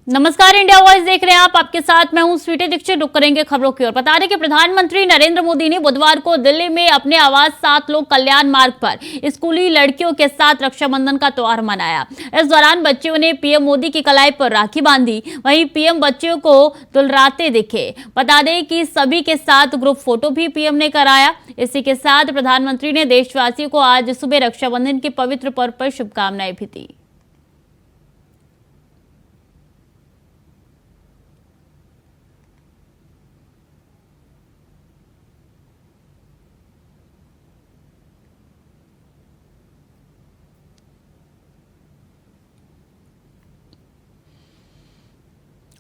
नमस्कार, India voice देख रहे हैं आप। आपके साथ मैं हूं स्वीटी दीक्षित। रुक करेंगे खबरों की ओर। बता दें कि प्रधानमंत्री नरेंद्र मोदी ने बुधवार को दिल्ली में अपने आवास 7 लोक कल्याण मार्ग पर स्कूली लड़कियों के साथ रक्षाबंधन का त्योहार मनाया। इस दौरान बच्चियों ने पीएम मोदी की कलाई पर राखी बांधी। वहीं पीएम बच्चियों को दुलराते दिखे। बता दें कि सभी के साथ ग्रुप फोटो भी पीएम ने कराया। इसी के साथ प्रधानमंत्री ने देशवासियों को आज सुबह रक्षाबंधन के पवित्र पर्व पर शुभकामनाएं भी दी।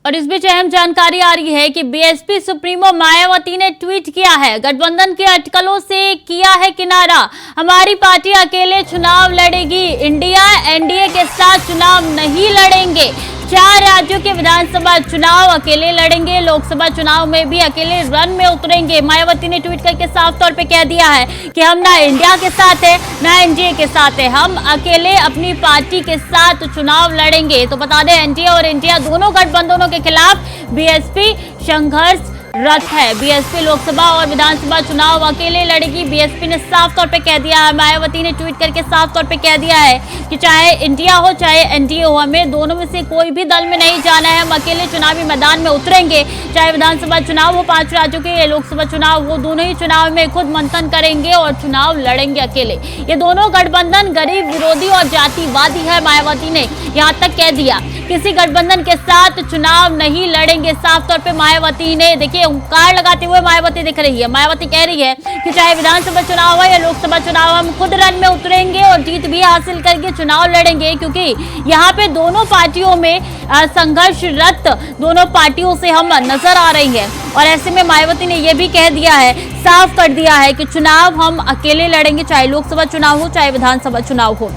और इस बीच अहम जानकारी आ रही है कि बीएसपी सुप्रीमो मायावती ने ट्वीट किया है, गठबंधन के अटकलों से किया है किनारा। हमारी पार्टी अकेले चुनाव लड़ेगी, इंडिया एनडीए के साथ चुनाव नहीं लड़ेंगे। 4 राज्यों के विधानसभा चुनाव अकेले लड़ेंगे, लोकसभा चुनाव में भी अकेले रन में उतरेंगे। मायावती ने ट्वीट करके साफ तौर पे कह दिया है कि हम ना इंडिया के साथ है ना एनडीए के साथ है, हम अकेले अपनी पार्टी के साथ चुनाव लड़ेंगे। तो बता दें, एनडीए और इंडिया दोनों गठबंधनों के खिलाफ बीएसपी संघर्ष रथ है। बीएसपी लोकसभा और विधानसभा चुनाव अकेले लड़ेगी। बीएसपी ने साफ तौर पे कह दिया है, मायावती ने ट्वीट करके साफ तौर पे कह दिया है कि चाहे इंडिया हो चाहे एनडीए हो, हमें दोनों में से कोई भी दल में नहीं जाना है। हम अकेले चुनावी मैदान में उतरेंगे। चाहे विधानसभा चुनाव हो 5 राज्यों के या लोकसभा चुनाव हो, दोनों ही चुनाव में खुद मंथन करेंगे और चुनाव लड़ेंगे अकेले। ये दोनों गठबंधन गरीब विरोधी और जातिवादी है। मायावती ने यहाँ तक कह दिया, किसी गठबंधन के साथ चुनाव नहीं लड़ेंगे। साफ तौर पे मायावती ने देखिए कार लगाते हुए मायावती दिख रही है। मायावती कह रही है कि चाहे विधानसभा चुनाव हो या लोकसभा चुनाव, हम खुद रन में उतरेंगे और जीत भी हासिल करके चुनाव लड़ेंगे, क्योंकि यहाँ पे दोनों पार्टियों में संघर्षरत दोनों पार्टियों से हम नजर आ रही है। और ऐसे में मायावती ने यह भी कह दिया है, साफ कर दिया है कि चुनाव हम अकेले लड़ेंगे, चाहे लोकसभा चुनाव हो चाहे विधानसभा चुनाव हो।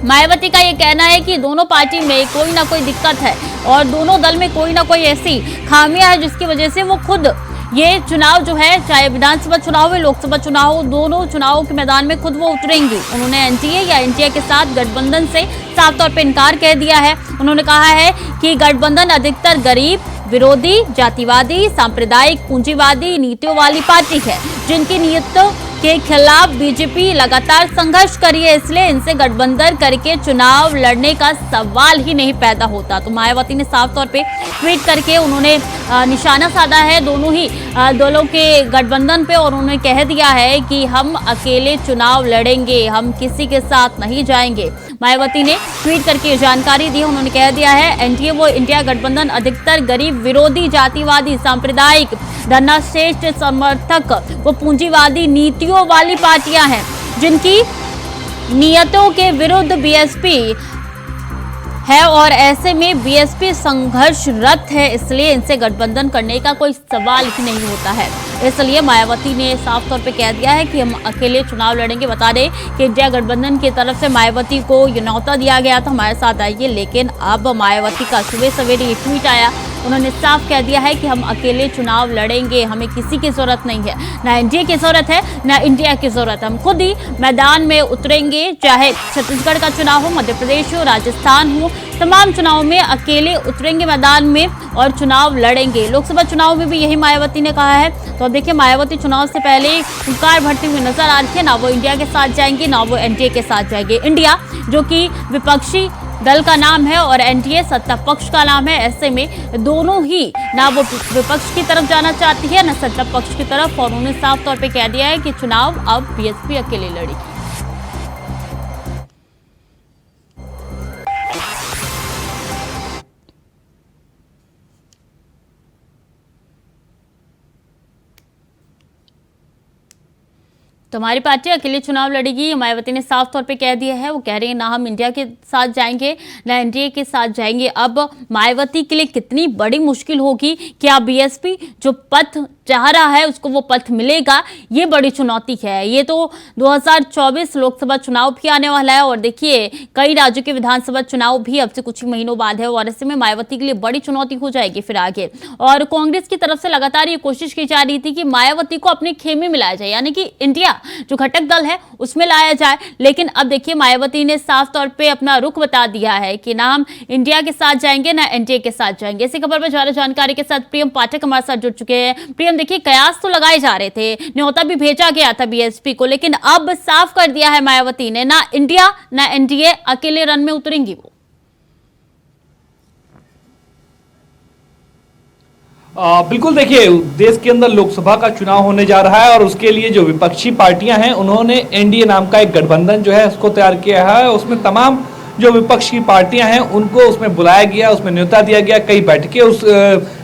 मायावती का ये कहना है कि दोनों पार्टी में कोई ना कोई दिक्कत है और दोनों दल में कोई ना कोई ऐसी खामियां है जिसकी वजह से वो खुद ये चुनाव जो है, चाहे विधानसभा चुनाव हो लोकसभा चुनाव हो, दोनों चुनावों के मैदान में खुद वो उतरेंगी। उन्होंने एनडीए या इंडिया के साथ गठबंधन से साफ तौर पर इनकार कह दिया है। उन्होंने कहा है कि गठबंधन अधिकतर गरीब विरोधी, जातिवादी, सांप्रदायिक, पूंजीवादी नीतियों वाली पार्टी है, जिनकी नीतियों के खिलाफ बीजेपी लगातार संघर्ष करी है, इसलिए इनसे गठबंधन करके चुनाव लड़ने का सवाल ही नहीं पैदा होता। तो मायावती ने साफ तौर पे ट्वीट करके उन्होंने निशाना साधा है दोनों ही दलों के गठबंधन पे और उन्होंने कह दिया है कि हम अकेले चुनाव लड़ेंगे, हम किसी के साथ नहीं जाएंगे। मायावती ने ट्वीट करके जानकारी दी। उन्होंने कह दिया है, एनडीए वो इंडिया गठबंधन अधिकतर गरीब विरोधी, जातिवादी, सांप्रदायिक, धनाश्रेष्ठ समर्थक वो पूंजीवादी नीतियों वाली पार्टियां हैं, जिनकी नियतों के विरुद्ध बीएसपी है और ऐसे में बीएसपी संघर्षरत है, इसलिए इनसे गठबंधन करने का कोई सवाल ही नहीं होता है। इसलिए मायावती ने साफ तौर पे कह दिया है कि हम अकेले चुनाव लड़ेंगे। बता दें कि इंडिया गठबंधन की तरफ से मायावती को ये न्यौता दिया गया था, हमारे साथ आइए, लेकिन अब मायावती का सुबह सवेरे ये ट्वीट आया। उन्होंने साफ कह दिया है कि हम अकेले चुनाव लड़ेंगे, हमें किसी की जरूरत नहीं है, ना एनडीए की जरूरत है ना इंडिया की जरूरत है। हम खुद ही मैदान में उतरेंगे, चाहे छत्तीसगढ़ का चुनाव हो, मध्य प्रदेश हो, राजस्थान हो, तमाम चुनाव में अकेले उतरेंगे मैदान में और चुनाव लड़ेंगे। लोकसभा चुनाव में भी यही मायावती ने कहा है। तो अब देखिए, मायावती चुनाव से पहले हुंकार भरती हुई नजर आ रही है, ना वो इंडिया के साथ जाएंगे ना वो एनडीए के साथ जाएंगे। इंडिया जो कि विपक्षी दल का नाम है और एनडीए सत्ता पक्ष का नाम है, ऐसे में दोनों ही ना वो विपक्ष की तरफ जाना चाहती है ना सत्ता पक्ष की तरफ। और उन्होंने साफ तौर पे कह दिया है कि चुनाव अब बीएसपी अकेले लड़ेगी। तो हमारी पार्टी अकेले चुनाव लड़ेगी, मायावती ने साफ तौर पे कह दिया है। वो कह रही है, ना हम इंडिया के साथ जाएंगे ना एनडीए के साथ जाएंगे। अब मायावती के लिए कितनी बड़ी मुश्किल होगी, क्या बीएसपी जो पथ चाह रहा है उसको वो पथ मिलेगा, ये बड़ी चुनौती है। ये तो 2024 लोकसभा चुनाव भी आने वाला है और देखिए कई राज्यों के विधानसभा चुनाव भी अब से कुछ ही महीनों बाद है और ऐसे में मायावती के लिए बड़ी चुनौती हो जाएगी फिर आगे। और कांग्रेस की तरफ से लगातार ये कोशिश की जा रही थी कि मायावती को अपने खेमे में लाया जाए, यानी कि इंडिया जो घटक दल है उसमें लाया जाए। लेकिन अब देखिए मायावती ने साफ तौर पे अपना रुख बता दिया है कि ना हम इंडिया के साथ जाएंगे ना एनडीए के साथ जाएंगे। इसी खबर पर ज्यादा जानकारी के साथ प्रियम पाठक हमारे साथ जुड़ चुके हैं। प्रियम, देखिए कयास तो लगाए जा रहे थे, न्योता भी भेजा गया था बीएसपी को, लेकिन अब साफ कर दिया है मायावती ने ना इंडिया ना एनडीए, अकेले रन में उतरेंगी वो। बिल्कुल, देखिए देश के अंदर लोकसभा का चुनाव होने जा रहा है और उसके लिए जो विपक्षी पार्टियां हैं उन्होंने एनडीए नाम का एक गठबंधन जो है उसको तैयार किया है। उसमें तमाम जो विपक्ष की पार्टियां हैं उनको उसमें बुलाया गया, उसमें न्योता दिया गया। कई बैठकें उस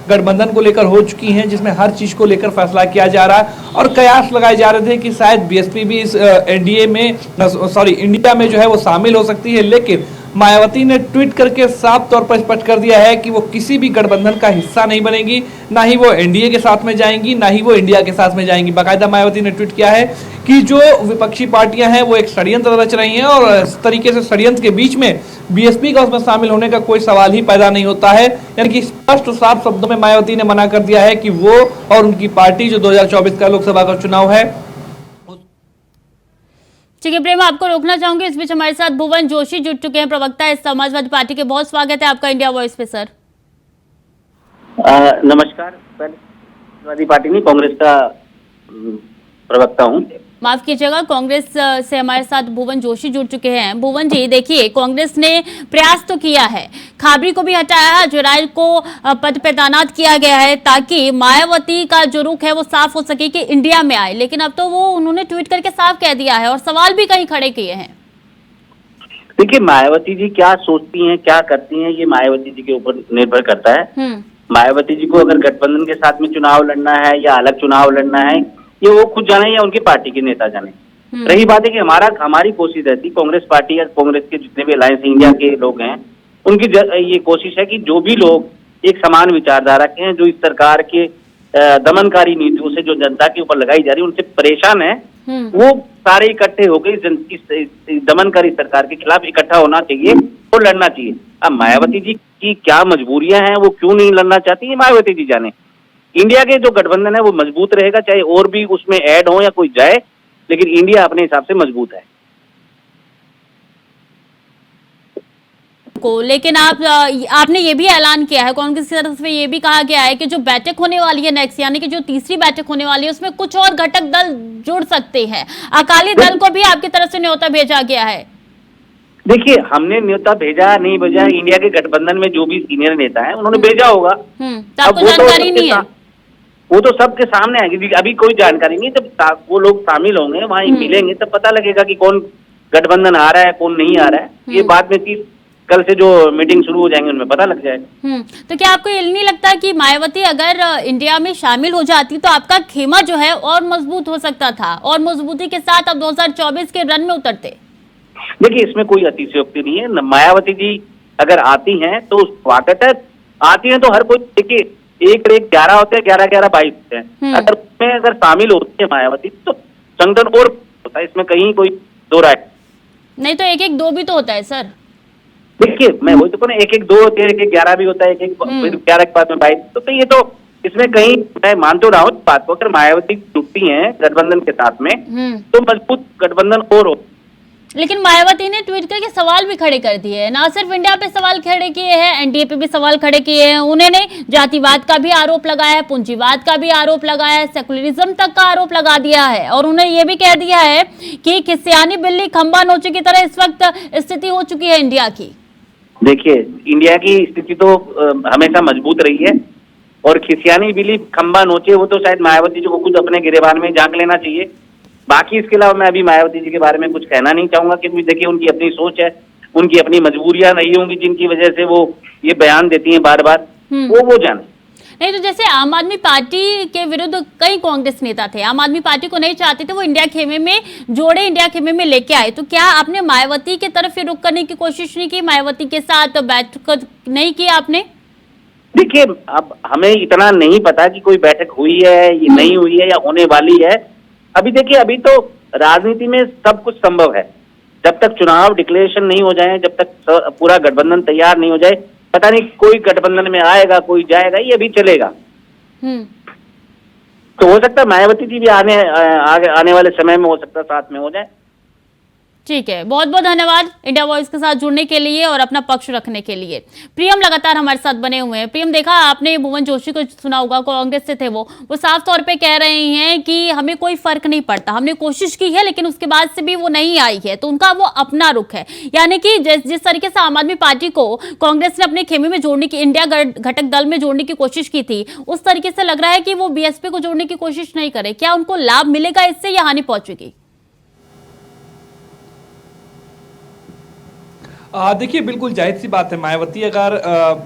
गठबंधन को लेकर हो चुकी हैं जिसमें हर चीज को लेकर फैसला किया जा रहा है और कयास लगाए जा रहे थे कि शायद बीएसपी भी इस एनडीए में इंडिया में जो है वो शामिल हो सकती है। लेकिन मायावती ने ट्वीट करके साफ तौर पर स्पष्ट कर दिया है कि वो किसी भी गठबंधन का हिस्सा नहीं बनेगी, ना ही वो एनडीए के साथ में जाएंगी, ना ही वो इंडिया के साथ में जाएंगी। बाकायदा मायावती ने ट्वीट किया है कि जो विपक्षी पार्टियां हैं वो एक षड्यंत्र रच रही हैं और इस तरीके से षड्यंत्र के बीच में बीएसपी का उसमें शामिल होने का कोई सवाल ही पैदा नहीं होता है। यानी कि स्पष्ट साफ शब्दों में मायावती ने मना कर दिया है कि वो और उनकी पार्टी जो 2024 का लोकसभा का चुनाव है। ठीक है प्रेम, आपको रोकना चाहूंगी। इस बीच हमारे साथ भुवन जोशी जुड़ चुके हैं, प्रवक्ता है समाजवादी पार्टी के। बहुत स्वागत है आपका इंडिया वॉइस पे सर। नमस्कार। समाजवादी पार्टी नहीं, कांग्रेस का प्रवक्ता हूं। माफ कीजिएगा, कांग्रेस से हमारे साथ भुवन जोशी जुड़ चुके हैं। भुवन जी, देखिए कांग्रेस ने प्रयास तो किया है, खाबरी को भी हटाया है, जुराइल को पद पे तैनात किया गया है ताकि मायावती का जो रुख है वो साफ हो सके कि इंडिया में आए। लेकिन अब तो वो उन्होंने ट्वीट करके साफ कह दिया है और सवाल भी कहीं खड़े किए हैं। देखिए मायावती जी क्या सोचती हैं, क्या करती हैं, ये मायावती जी के ऊपर निर्भर करता है। मायावती जी को अगर गठबंधन के साथ में चुनाव लड़ना है या अलग चुनाव लड़ना है, ये वो खुद जाने या उनकी पार्टी के नेता जाने। रही बात है कि हमारी कोशिश रहती, कांग्रेस पार्टी या कांग्रेस के जितने भी अलायंस इंडिया के लोग हैं उनकी ये कोशिश है कि जो भी लोग एक समान विचारधारा के हैं, जो इस सरकार के दमनकारी नीतियों से जो जनता के ऊपर लगाई जा रही है उनसे परेशान है, वो सारे इकट्ठे होकर इस दमनकारी सरकार के खिलाफ इकट्ठा होना चाहिए और लड़ना चाहिए। अब मायावती जी की क्या मजबूरियां हैं, वो क्यों नहीं लड़ना चाहती है, मायावती जी जाने। इंडिया के जो गठबंधन है वो मजबूत रहेगा, चाहे और भी उसमें ऐड हो या कोई जाए, लेकिन इंडिया अपने हिसाब से मजबूत है। लेकिन आपने ये भी ऐलान किया है, कांग्रेस की तरफ से ये भी कहा गया है कि जो बैठक होने वाली है नेक्स्ट, यानी कि जो तीसरी बैठक होने वाली है उसमें कुछ और घटक दल जुड़ सकते हैं। अकाली दल को भी आपकी तरफ से न्योता भेजा गया है। देखिए हमने न्योता भेजा नहीं भेजा, इंडिया के गठबंधन में जो भी सीनियर नेता है उन्होंने भेजा होगा। तो आपको जानकारी नहीं है? वो तो सबके सामने आएगी, अभी कोई जानकारी नहीं। जब वो लोग शामिल होंगे वहां मिलेंगे तब पता लगेगा कि कौन गठबंधन आ रहा है कौन नहीं आ रहा है। ये बाद में कल से जो मीटिंग शुरू हो जाएंगे उनमें पता लग जाएगा। तो क्या आपको ये नहीं लगता कि मायावती अगर इंडिया में शामिल हो जाती तो आपका खेमा जो है और मजबूत हो सकता था और मजबूती के साथ अब 2024 के रन में उतरते? देखिए इसमें कोई अतिशयोक्ति नहीं है। मायावती जी अगर आती हैं तो स्वागत है, आती हैं तो हर कोई, देखिए 1-11 होते हैं, 11-11 22 होते हैं। अगर शामिल होती है मायावती तो संगठन और होता है, इसमें कहीं कोई दो राय नहीं। तो 1-1-2 भी तो होता है सर। देखिए मैं वही तो कहूँ, 1-1-2 होते हैं, 1-1-11 भी होता है, 1-1-11 के बाद में 22। तो ये तो इसमें कहीं मैं मान तो रहा हूँ बात को, अगर मायावती जुटती हैं गठबंधन के साथ में तो मजबूत गठबंधन और हो। लेकिन मायावती ने ट्वीट करके सवाल भी खड़े कर दिए हैं, ना सिर्फ इंडिया पे सवाल खड़े किए हैं, एनडीए पे भी सवाल खड़े किए हैं। उन्होंने जातिवाद का भी आरोप लगाया है, पूंजीवाद का भी आरोप लगाया है, सेकुलरिज्म तक का आरोप लगा दिया है और उन्होंने ये भी कह दिया है कि खिसियानी बिल्ली खंबा नोचे की तरह इस वक्त स्थिति हो चुकी है इंडिया की। देखिए इंडिया की स्थिति तो हमेशा मजबूत रही है और खिसियानी बिल्ली खंबा नोचे वो तो शायद मायावती जी को खुद अपने गिरेबान में झांक लेना चाहिए। बाकी इसके अलावा मैं अभी मायावती जी के बारे में कुछ कहना नहीं चाहूंगा, क्योंकि देखिए उनकी अपनी सोच है, उनकी अपनी मजबूरियां रही होंगी जिनकी वजह से वो ये बयान देती हैं बार बार, वो जाने। नहीं तो जैसे आम आदमी पार्टी के विरुद्ध कई कांग्रेस नेता थे, आम आदमी पार्टी को नहीं चाहते थे, वो इंडिया खेमे में जोड़े, इंडिया खेमे में लेके आए। तो क्या आपने मायावती की तरफ रुख करने की कोशिश नहीं की, मायावती के साथ बैठक नहीं की आपने? देखिए, अब हमें इतना नहीं पता कि कोई बैठक हुई है या नहीं हुई है या होने वाली है। अभी देखिए, अभी तो राजनीति में सब कुछ संभव है। जब तक चुनाव डिक्लेरेशन नहीं हो जाए, जब तक पूरा गठबंधन तैयार नहीं हो जाए, पता नहीं कोई गठबंधन में आएगा, कोई जाएगा, ये अभी चलेगा। तो हो सकता है मायावती जी भी आने वाले समय में हो सकता है साथ में हो जाए। ठीक है, बहुत बहुत धन्यवाद इंडिया वॉइस के साथ जुड़ने के लिए और अपना पक्ष रखने के लिए। प्रियम लगातार हमारे साथ बने हुए हैं। प्रियम, देखा आपने भुवन जोशी को सुना होगा, कांग्रेस से थे वो साफ तौर पे कह रहे हैं कि हमें कोई फर्क नहीं पड़ता, हमने कोशिश की है लेकिन उसके बाद से भी वो नहीं आई है, तो उनका वो अपना रुख है। यानी कि जिस तरीके से आम आदमी पार्टी को कांग्रेस ने अपने खेमे में जोड़ने की, इंडिया घटक दल में जोड़ने की कोशिश की थी, उस तरीके से लग रहा है कि वो बीएसपी को जोड़ने की कोशिश नहीं करे। क्या उनको लाभ मिलेगा इससे या हानि पहुंचेगी? देखिए, बिल्कुल जाहिर सी बात है, मायावती अगर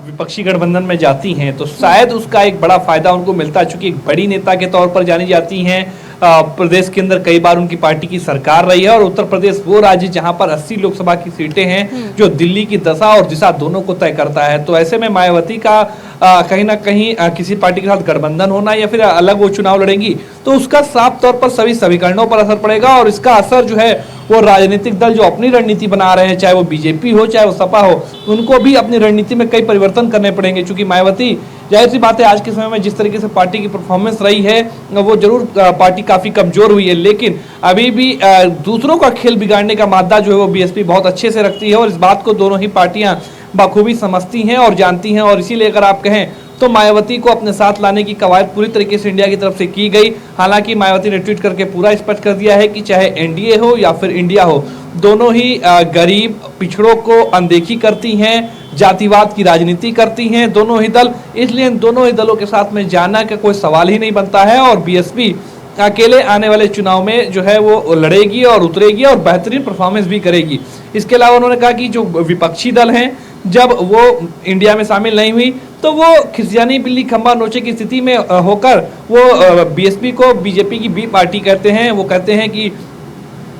विपक्षी गठबंधन में जाती हैं तो शायद उसका एक बड़ा फायदा उनको मिलता है, चूंकि एक बड़ी नेता के तौर पर जानी जाती हैं। प्रदेश के अंदर कई बार उनकी पार्टी की सरकार रही है और उत्तर प्रदेश वो राज्य जहां पर 80 लोकसभा की सीटें हैं जो दिल्ली की दशा और दिशा दोनों को तय करता है। तो ऐसे में मायावती का कहीं ना कहीं किसी पार्टी के साथ गठबंधन होना या फिर अलग वो चुनाव लड़ेंगी तो उसका साफ तौर पर सभी समीकरणों पर असर पड़ेगा और इसका असर जो है वो राजनीतिक दल जो अपनी रणनीति बना रहे हैं, चाहे वो बीजेपी हो चाहे वो सपा हो, उनको भी अपनी रणनीति में कई परिवर्तन करने पड़ेंगे। क्योंकि मायावती, जाहिर सी बात है, आज के समय में जिस तरीके से पार्टी की परफॉर्मेंस रही है वो जरूर पार्टी काफी कमजोर हुई है, लेकिन अभी भी दूसरों का खेल बिगाड़ने का मादा जो है वो बीएसपी बहुत अच्छे से रखती है और इस बात को दोनों ही पार्टियां बखूबी समझती हैं और जानती हैं। और इसीलिए अगर आप कहें तो मायावती को अपने साथ लाने की कवायद पूरी तरीके से इंडिया की तरफ से की गई। हालांकि मायावती ने ट्वीट करके पूरा स्पष्ट कर दिया है कि चाहे एनडीए हो या फिर इंडिया हो, दोनों ही गरीब पिछड़ों को अनदेखी करती हैं, जातिवाद की राजनीति करती हैं दोनों ही दल। इसलिए इन दोनों ही दलों के साथ में जाना का कोई सवाल ही नहीं बनता है और बीएसपी अकेले आने वाले चुनाव में जो है वो लड़ेगी और उतरेगी और बेहतरीन परफॉर्मेंस भी करेगी। इसके अलावा उन्होंने कहा कि जो विपक्षी दल हैं जब वो इंडिया में शामिल नहीं हुई तो वो खिसियानी बिल्ली खंबा नोचे की स्थिति में होकर वो बीएसपी को बीजेपी की बी पार्टी कहते हैं। वो कहते हैं कि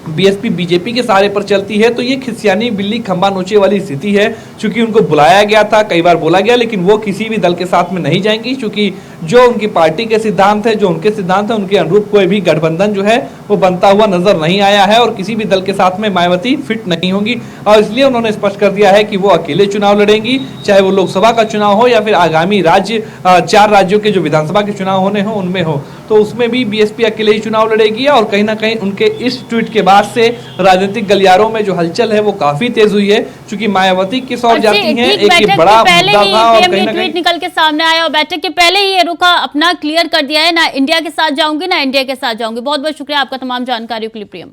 बीएसपी बीजेपी के सहारे पर चलती है, तो ये खिसियानी बिल्ली खंबा नोचे वाली स्थिति है। चूंकि उनको बुलाया गया था, कई बार बोला गया, लेकिन वो किसी भी दल के साथ में नहीं जाएंगी, क्योंकि जो उनकी पार्टी के सिद्धांत है, जो उनके सिद्धांत है, उनके अनुरूप कोई भी गठबंधन जो है वो बनता हुआ नजर नहीं आया है और किसी भी दल के साथ में मायावती फिट नहीं होंगी। और इसलिए उन्होंने स्पष्ट कर दिया है कि वो अकेले चुनाव लड़ेंगी, चाहे वो लोकसभा का चुनाव हो या फिर आगामी राज्य 4 राज्यों के जो विधानसभा के चुनाव होने हो उनमें हो, तो उसमें भी बीएसपी अकेले ही चुनाव लड़ेगी। और कहीं ना कहीं उनके इस ट्वीट के बाद से राजनीतिक गलियारों में जो हलचल है वो काफी तेज हुई है, क्योंकि मायावती किस ओर जाती हैं, एक ये बड़ा मुद्दा था और कहीं ना कहीं निकल के सामने आया और बैठक के पहले ही ये रुख अपना क्लियर कर दिया है, ना इंडिया के साथ जाऊंगी ना इंडिया के साथ जाऊंगी। बहुत बहुत शुक्रिया आपका तमाम जानकारियों के लिए प्रियम।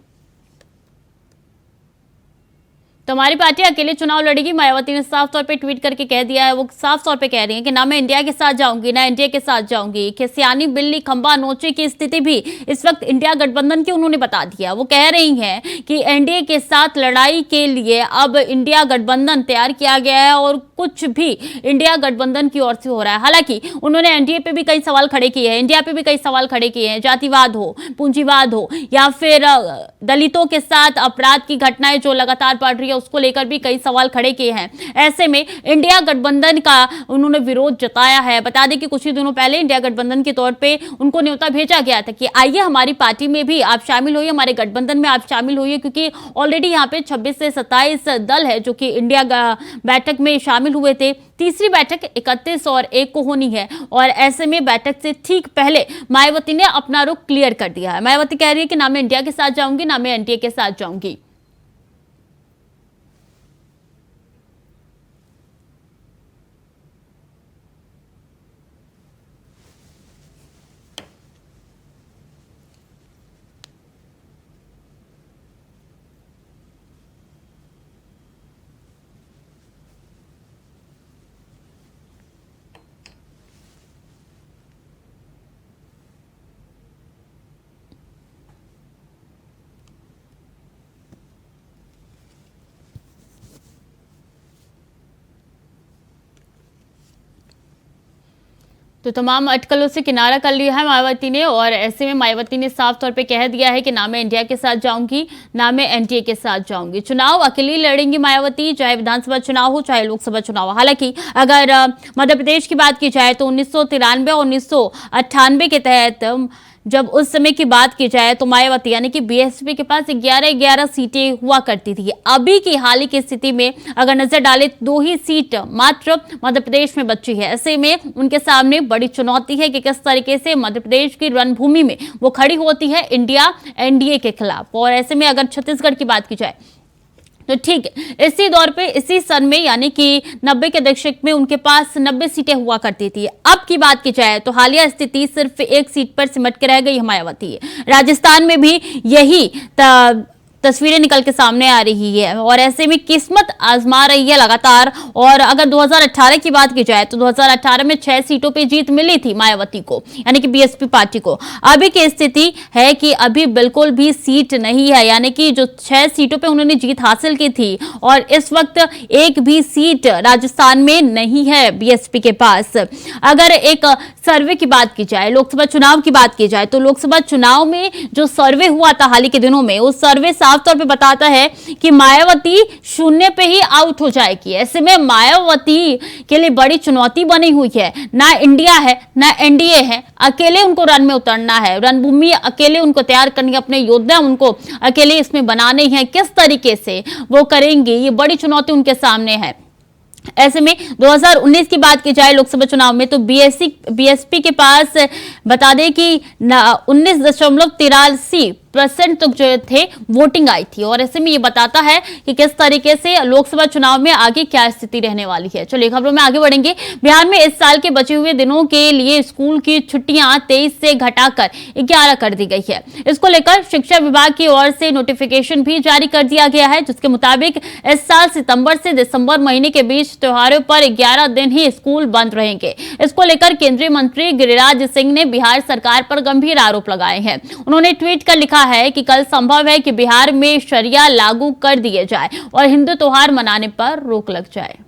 तो हमारी पार्टी अकेले चुनाव लड़ेगी, मायावती ने साफ तौर पे ट्वीट करके कह दिया है। वो साफ तौर पे कह रही हैं कि ना मैं इंडिया के साथ जाऊंगी ना इंडिया के साथ जाऊंगी। खिसियानी बिल्ली खंबा नोचे की स्थिति भी इस वक्त इंडिया गठबंधन की उन्होंने बता दिया। वो कह रही हैं कि एनडीए के साथ लड़ाई के लिए अब इंडिया गठबंधन तैयार किया गया है और कुछ भी इंडिया गठबंधन की ओर से हो रहा है। हालांकि उन्होंने एनडीए पे भी कई सवाल खड़े किए हैं, इंडिया पे भी कई सवाल खड़े किए हैं, जातिवाद हो, पूंजीवाद हो या फिर दलितों के साथ अपराध की घटनाएं जो लगातार बढ़ रही है उसको लेकर भी कई सवाल खड़े किए हैं। ऐसे में इंडिया गठबंधन का उन्होंने विरोध जताया है। बता दें कि कुछ ही दिनों पहले इंडिया गठबंधन के तौर पे उनको न्योता भेजा गया था कि आइए हमारी पार्टी में भी आप शामिल होइए, हमारे गठबंधन में आप शामिल होइए, क्योंकि ऑलरेडी यहाँ पे 26 से 27 दल है जो कि इंडिया बैठक में शामिल हुए थे। तीसरी बैठक 31 और 1 को होनी है और ऐसे में बैठक से ठीक पहले मायावती ने अपना रुख क्लियर कर दिया है। मायावती कह रही है कि ना मैं इंडिया के साथ जाऊंगी ना मैं एनडीए के साथ जाऊंगी। तो तमाम अटकलों से किनारा कर लिया है मायावती ने, और ऐसे में मायावती ने साफ तौर पे कह दिया है कि ना मैं इंडिया के साथ जाऊंगी ना मैं एनडीए के साथ जाऊंगी। चुनाव अकेली लड़ेंगी मायावती, चाहे विधानसभा चुनाव हो चाहे लोकसभा चुनाव हो। हालांकि अगर मध्य प्रदेश की बात की जाए तो 1993 और 1998 के तहत जब उस समय की बात की जाए तो मायावती यानी कि बीएसपी के पास 11-11 सीटें हुआ करती थी। अभी की हाल ही की स्थिति में अगर नजर डालें 2 ही सीट मात्र मध्य प्रदेश में बची है। ऐसे में उनके सामने बड़ी चुनौती है कि किस तरीके से मध्य प्रदेश की रणभूमि में वो खड़ी होती है इंडिया एनडीए के खिलाफ। और ऐसे में अगर छत्तीसगढ़ की बात की जाए तो ठीक इसी दौर पे इसी सन में यानी कि 90 के दशक में उनके पास 90 सीटें हुआ करती थी। अब की बात की जाए तो हालिया स्थिति सिर्फ 1 सीट पर सिमट के रह गई मायावती। राजस्थान में भी यही तस्वीरें निकल के सामने आ रही है और ऐसे में किस्मत आजमा रही है लगातार। और अगर 2018 की बात की जाए तो 2018 में 6 सीटों पे जीत मिली थी मायावती को यानी कि बीएसपी पार्टी को। अभी की स्थिति है कि अभी बिल्कुल भी सीट नहीं है, यानी कि जो 6 सीटों पे उन्होंने जीत हासिल की थी और इस वक्त एक भी सीट राजस्थान में नहीं है बीएसपी के पास। अगर एक सर्वे की बात की जाए, लोकसभा चुनाव की बात की जाए तो लोकसभा चुनाव में जो सर्वे हुआ था हाल ही के दिनों में, उस सर्वे साफ तौर पे बताता है कि मायावती 0 पे ही आउट हो जाएगी। ऐसे में मायावती के लिए बड़ी चुनौती बनी हुई है। ना इंडिया है ना एनडीए है, अकेले उनको रण में उतरना है, रणभूमि अकेले उनको तैयार करनी है, अपने योद्धा उनको अकेले इसमें बनाने हैं। किस तरीके से वो करेंगे ये बड़ी चुनौती उनके सामने है। ऐसे में 2019 की बात की जाए लोकसभा चुनाव में तो बीएसपी के पास बता दें कि 19.83% तक जो थे वोटिंग आई थी। और ऐसे में ये बताता है कि किस तरीके से लोकसभा चुनाव में आगे क्या स्थिति रहने वाली है। चलिए खबरों में आगे बढ़ेंगे। बिहार में इस साल के बचे हुए दिनों के लिए स्कूल की छुट्टियां 23 से घटाकर 11 कर दी गई है। इसको लेकर शिक्षा विभाग की ओर से नोटिफिकेशन भी जारी कर दिया गया है, जिसके मुताबिक इस साल सितंबर से दिसंबर महीने के बीच त्योहारों पर 11 दिन ही स्कूल बंद रहेंगे। इसको लेकर केंद्रीय मंत्री गिरिराज सिंह ने बिहार सरकार पर गंभीर आरोप लगाए हैं। उन्होंने ट्वीट कर लिखा है कि कल संभव है कि बिहार में शरिया लागू कर दिए जाए और हिंदू त्योहार मनाने पर रोक लग जाए।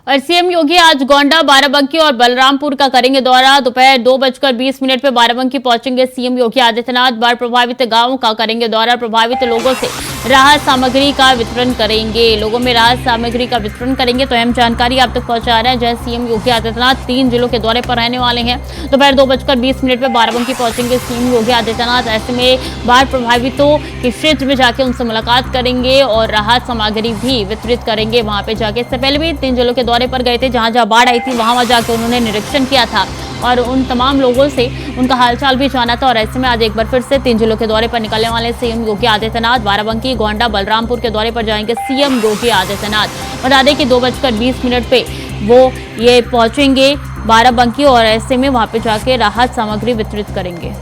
और सीएम योगी आज गोंडा, बाराबंकी और बलरामपुर का करेंगे दौरा। दोपहर 2:20 पे बाराबंकी पहुंचेंगे सीएम योगी आदित्यनाथ। बाढ़ प्रभावित गांवों का करेंगे दौरा। प्रभावित लोगों से राहत सामग्री का वितरण करेंगे। लोगों में राहत सामग्री का वितरण करेंगे। तो अहम जानकारी आप तक पहुंचा रहे हैं, जहां सीएम योगी आदित्यनाथ 3 जिलों के दौरे पर रहने वाले हैं। दोपहर 2:20 पे बाराबंकी पहुंचेंगे सीएम योगी आदित्यनाथ। ऐसे में बाढ़ प्रभावितों के क्षेत्र में जाके उनसे मुलाकात करेंगे और राहत सामग्री भी वितरित करेंगे। वहां पे जाके इससे पहले भी 3 जिलों के दौरे पर गए थे, जहां बाढ़ आई थी वहां जाके उन्होंने निरीक्षण किया था और उन तमाम लोगों से उनका हालचाल भी जाना था। और ऐसे में आज एक बार फिर से 3 जिलों के दौरे पर निकलने वाले सीएम योगी आदित्यनाथ। बाराबंकी, गोंडा, बलरामपुर के दौरे पर जाएंगे सीएम योगी आदित्यनाथ। बता दें कि 2:20 पे वो ये पहुंचेंगे बाराबंकी और ऐसे में वहां पे जाके राहत सामग्री वितरित करेंगे।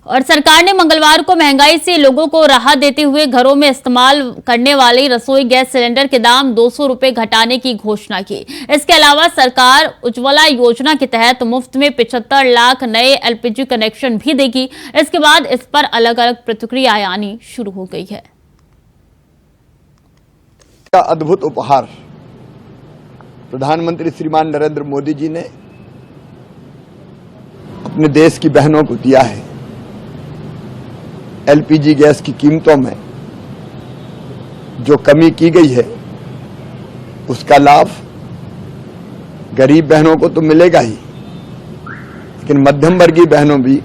और सरकार ने मंगलवार को महंगाई से लोगों को राहत देते हुए घरों में इस्तेमाल करने वाले रसोई गैस सिलेंडर के दाम 200 रुपए घटाने की घोषणा की। इसके अलावा सरकार उज्ज्वला योजना के तहत मुफ्त में 75 लाख नए एलपीजी कनेक्शन भी देगी। इसके बाद इस पर अलग अलग प्रतिक्रियाएं आनी शुरू हो गई है। अद्भुत उपहार प्रधानमंत्री श्रीमान नरेंद्र मोदी जी ने अपने देश की बहनों को दिया है। एलपीजी गैस की कीमतों में जो कमी की गई है उसका लाभ गरीब बहनों को तो मिलेगा ही, लेकिन मध्यम वर्गीय बहनों भी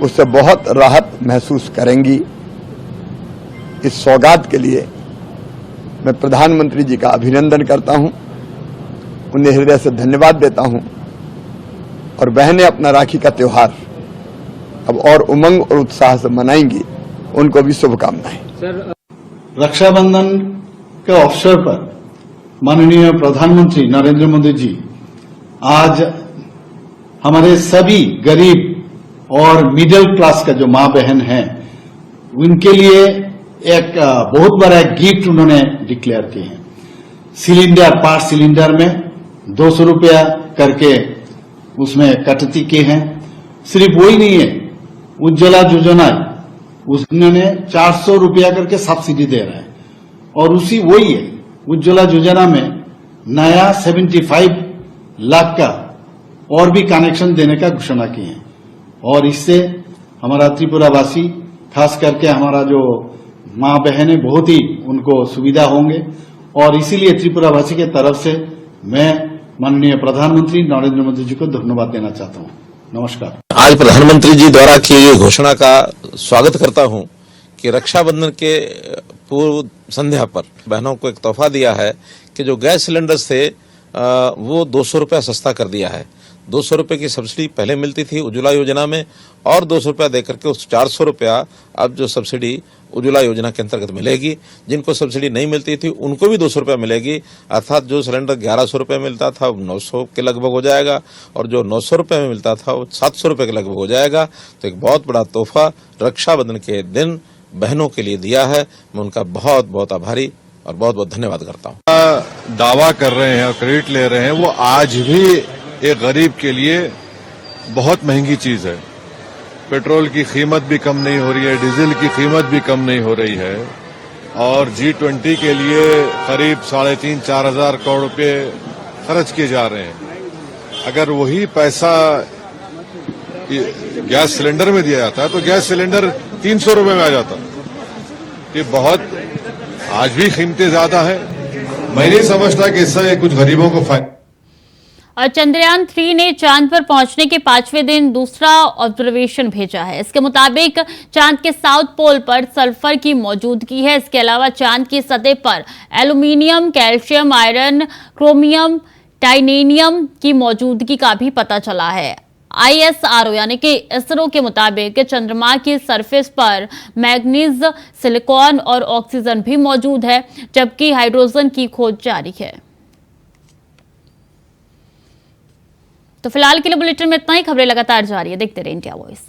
उससे बहुत राहत महसूस करेंगी। इस सौगात के लिए मैं प्रधानमंत्री जी का अभिनंदन करता हूं, उन्हें हृदय से धन्यवाद देता हूं और बहनें अपना राखी का त्योहार अब और उमंग और उत्साह से मनाएंगी, उनको भी शुभकामनाएं। रक्षाबंधन के अवसर पर माननीय प्रधानमंत्री नरेंद्र मोदी जी आज हमारे सभी गरीब और मिडिल क्लास का जो मां बहन हैं उनके लिए एक बहुत बड़ा गिफ्ट उन्होंने डिक्लेयर किए हैं। सिलेंडर, पार्ट सिलेंडर में 200 रुपया करके उसमें कटौती की है। सिर्फ वही नहीं है, उज्ज्वला योजना उन्होंने 400 रुपया करके सब्सिडी दे रहा है और उसी वही है उज्ज्वला योजना में नया 75 लाख का और भी कनेक्शन देने का घोषणा की है और इससे हमारा त्रिपुरावासी खास करके हमारा जो मां बहन है बहुत ही उनको सुविधा होंगे और इसीलिए त्रिपुरावासी के तरफ से मैं माननीय प्रधानमंत्री नरेंद्र मोदी जी को धन्यवाद देना चाहता हूं। नमस्कार। आज प्रधानमंत्री जी द्वारा की गई घोषणा का स्वागत करता हूं कि रक्षाबंधन के पूर्व संध्या पर बहनों को एक तोहफा दिया है कि जो गैस सिलेंडर्स थे वो 200 रुपया सस्ता कर दिया है। 200 रुपये की सब्सिडी पहले मिलती थी उज्ज्वला योजना में और 200 रुपया देकर के उस 400 रुपया अब जो सब्सिडी उज्ज्वला योजना के अंतर्गत मिलेगी। जिनको सब्सिडी नहीं मिलती थी उनको भी 200 रुपया मिलेगी, अर्थात जो सिलेंडर 1100 रुपये मिलता था वो 900 के लगभग हो जाएगा और जो 900 रुपये में मिलता था वो 700 रुपये के लगभग हो जाएगा। तो एक बहुत बड़ा तोहफा रक्षाबंधन के दिन बहनों के लिए दिया है। मैं उनका बहुत बहुत आभारी और बहुत बहुत धन्यवाद करता हूँ। दावा कर रहे हैं और क्रेडिट ले रहे हैं वो आज भी एक गरीब के लिए बहुत महंगी चीज है। पेट्रोल की कीमत भी कम नहीं हो रही है, डीजल की कीमत भी कम नहीं हो रही है और G20 के लिए करीब 3,500-4 हजार करोड़ रुपए खर्च किए जा रहे हैं। अगर वही पैसा गैस सिलेंडर में दिया जाता है तो गैस सिलेंडर 300 रुपए में आ जाता। ये बहुत आज भी कीमतें ज्यादा है। मैं नहीं समझता कि इससे कुछ गरीबों को फायदा। और चंद्रयान 3 ने चांद पर पहुंचने के 5वें दिन दूसरा ऑब्जर्वेशन भेजा है। इसके मुताबिक चांद के साउथ पोल पर सल्फर की मौजूदगी है। इसके अलावा चांद की सतह पर aluminium, calcium, iron, chromium, titanium की मौजूदगी का भी पता चला है। ISRO यानी कि इसरो के मुताबिक चंद्रमा की सरफेस पर मैग्नीज, सिलिकॉन और ऑक्सीजन भी मौजूद है, जबकि हाइड्रोजन की खोज जारी है। तो फिलहाल के लिए बुलेटिन में इतना ही। खबरें लगातार जारी है, देखते रहिए इंडिया वॉइस।